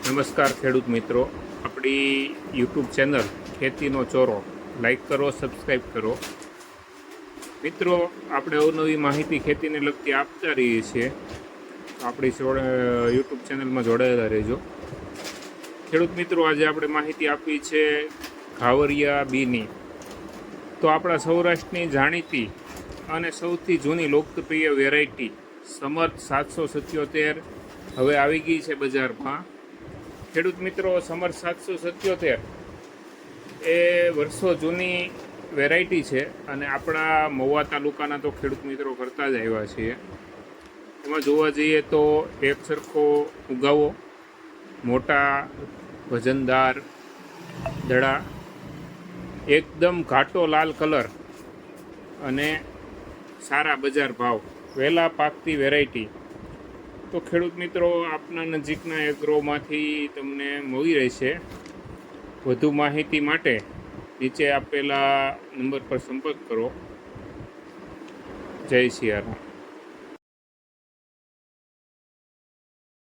નમસ્કાર ખેડૂત મિત્રો, આપણી યુટ્યુબ ચેનલ ખેતીનો ચોરો લાઈક કરો, સબસ્ક્રાઈબ કરો. મિત્રો, આપણે અવનવી માહિતી ખેતીને લગતી આપતા રહીએ છીએ. આપણી યુટ્યુબ ચેનલમાં જોડાયેલા રહેજો. ખેડૂત મિત્રો, આજે આપણે માહિતી આપી છે ઘાવરિયા બીની. તો આપણા સૌરાષ્ટ્રની જાણીતી અને સૌથી જૂની લોકપ્રિય વેરાયટી સમર્થ 777 હવે આવી ગઈ છે બજારમાં. ખેડૂત મિત્રો, સમર્થ 777 એ વર્ષો જૂની વેરાયટી છે અને આપણા મહુવા તાલુકાના તો ખેડૂત મિત્રો કરતા જ આવ્યા છીએ. એમાં જોવા જઈએ તો એક સરખો ઉગાવો, મોટા વજનદાર દડા, એકદમ ઘાટો લાલ કલર અને સારા બજાર ભાવ, વહેલા પાકતી વેરાયટી. તો ખેડૂત મિત્રો, આપના નજીકના એગ્રોમાંથી તમને મળી રહેશે. વધુ માહિતી માટે નીચે આપેલા નંબર પર સંપર્ક કરો. જય સિયારામ.